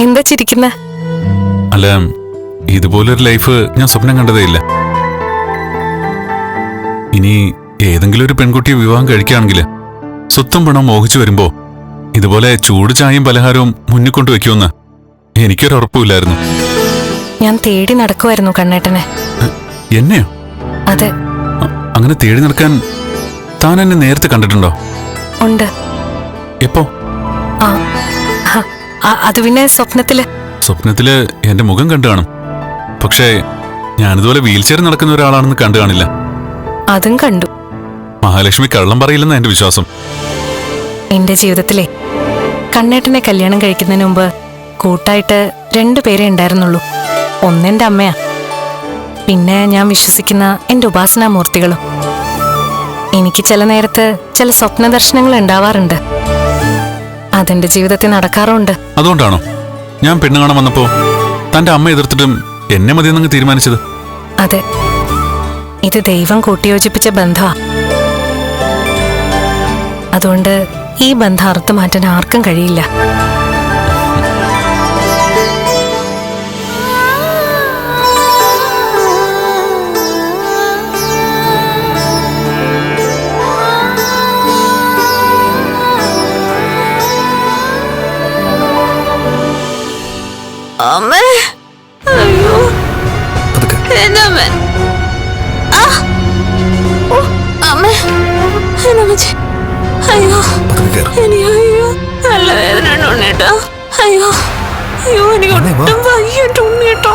എന്താ ചിരിക്കുന്ന? അല്ല, ഇതുപോലൊരു ലൈഫ് ഞാൻ സ്വപ്നം കണ്ടതേ ഇല്ല. ഇനി ഏതെങ്കിലും ഒരു പെൺകുട്ടിയെ വിവാഹം കഴിക്കുകയാണെങ്കിൽ സ്വത്തും പണം മോഹിച്ചു വരുമ്പോ ഇതുപോലെ ചൂട് ചായയും പലഹാരവും മുന്നിൽ കൊണ്ട് വെക്കുമെന്ന് എനിക്കൊരു ഉറപ്പില്ലായിരുന്നു. ഞാൻ തേടി നടക്കുമായിരുന്നു കണ്ണേട്ടനെ. എന്നെയോ? അതെ. അങ്ങനെ തേടി നടക്കാൻ താൻ എന്നെ നേരത്തെ കണ്ടിട്ടുണ്ടോ? ഉണ്ട്. എപ്പോ? അത് പിന്നെ സ്വപ്നത്തില്. സ്വപ്നത്തില് എന്റെ മുഖം കണ്ടു കാണും. പക്ഷേ ഞാനിതുപോലെ വീൽ ചെയർ നടക്കുന്ന ഒരാളാണെന്ന് കണ്ടു കാണില്ല. അതും കണ്ടു. മഹാലക്ഷ്മി കള്ളം പറയില്ലെന്ന് എന്റെ വിശ്വാസം. എന്റെ ജീവിതത്തിലെ കണ്ണേട്ടനെ കല്യാണം കഴിക്കുന്നതിന് മുമ്പ് കൂട്ടായിട്ട് 2 പേരെ ഉണ്ടായിരുന്നുള്ളൂ. ഒന്നെന്റെ അമ്മയാ, പിന്നെ ഞാൻ വിശ്വസിക്കുന്ന എന്റെ ഉപാസനാമൂർത്തികളും. എനിക്ക് ചില നേരത്ത് ചില സ്വപ്ന ദർശനങ്ങൾ ഉണ്ടാവാറുണ്ട്. അതെന്റെ ജീവിതത്തിൽ നടക്കാറുണ്ട്. അതുകൊണ്ടാണോ ഞാൻ പെണ്ണ് കാണാൻ വന്നപ്പോ തന്റെ അമ്മ എതിർത്തിട്ടും എന്നെ മതിയെന്നങ്ങ് തീരുമാനിച്ചത്? അതെ, ഇത് ദൈവം കൂട്ടിയോജിപ്പിച്ച ബന്ധമാ. അതുകൊണ്ട് ഈ ബന്ധം അറുത്തു മാറ്റാൻ ആർക്കും കഴിയില്ല. അമ്മേ, അയ്യോ, എന്റെ അമ്മ, അമ്മേ, അയ്യോ, അയ്യോ, നല്ല വേദന ഉണ്ണേട്ടോ. അയ്യോ, അയ്യോ, എനിക്ക് ഒട്ടും വയ്യട്ടോ ഉണ്ണേട്ടോ.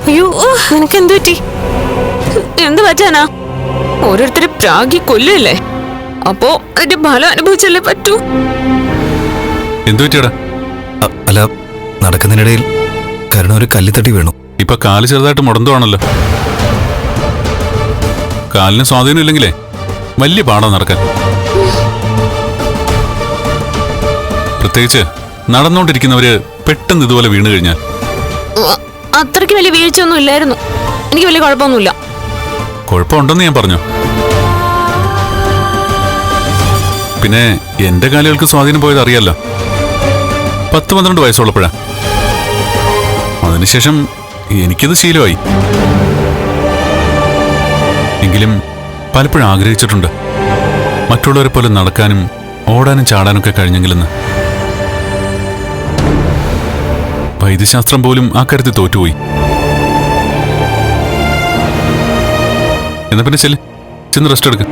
അയ്യോ, നിനക്ക് എന്തു പറ്റി? എന്ത് പറ്റാനാ? ഓരോരുത്തരെ പ്രാഗി കൊല്ലല്ലേ, അപ്പോ അതിന്റെ ഫലം അനുഭവിച്ചല്ലേ പറ്റൂ. എന്തു പറ്റിയടാ? അല്ല, നടക്കുന്നതിനിടയിൽ കരുണ ഒരു കല്ലിത്തട്ടി വീണു. ഇപ്പൊ കാല് ചെറുതായിട്ട് മുടന്തുവാണല്ലോ. കാലിന് സ്വാധീനം ഇല്ലെങ്കിലേ വലിയ പാടാ നടക്കാൻ. പ്രത്യേകിച്ച് നടന്നുകൊണ്ടിരിക്കുന്നവര് പെട്ടെന്ന് ഇതുപോലെ വീണു കഴിഞ്ഞാൽ. അത്രയ്ക്ക് വലിയ വീഴ്ചയൊന്നും ഇല്ലായിരുന്നു. എനിക്ക് വലിയ കുഴപ്പമൊന്നുമില്ല. കുഴപ്പമുണ്ടെന്ന് ഞാൻ പറഞ്ഞു. പിന്നെ എന്റെ കാലുകൾക്ക് സ്വാധീനം പോയത് അറിയാലോ. 10-12 വയസ്സുള്ളപ്പോഴാ. അതിനുശേഷം എനിക്കത് ശീലമായി. എങ്കിലും പലപ്പോഴും ആഗ്രഹിച്ചിട്ടുണ്ട് മറ്റുള്ളവരെ പോലെ നടക്കാനും ഓടാനും ചാടാനൊക്കെ കഴിഞ്ഞെങ്കിലെന്ന്. വൈദ്യശാസ്ത്രം പോലും ആ കാര്യത്തിൽ തോറ്റുപോയി. എന്നാ പിന്നെ ചെന്ന് റെസ്റ്റ് എടുക്ക.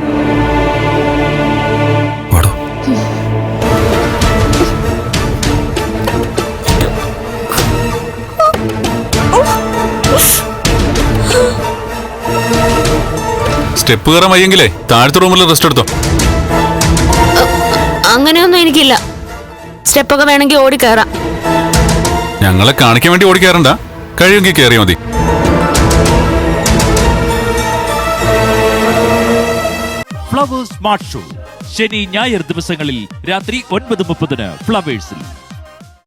സ്റ്റെപ്പ് കയറാൻ വയ്യെങ്കിലേ താഴത്തെ റൂമിൽ റെസ്റ്റ് എടുത്തോ. അങ്ങനെയൊന്നും എനിക്കില്ല. സ്റ്റെപ്പൊക്കെ വേണമെങ്കിൽ ഓടിക്കയറാം. ഞങ്ങളെ കാണിക്കാൻ വേണ്ടി ഓടിക്കാറുണ്ടാ? കഴിയുമെങ്കിൽ കയറിയാൽ മതി. ഫ്ലവേഴ്സ് സ്മാർട്ട് ഷോ ശനി ഞായർ ദിവസങ്ങളിൽ രാത്രി 9:30 ഫ്ലവേഴ്സിൽ.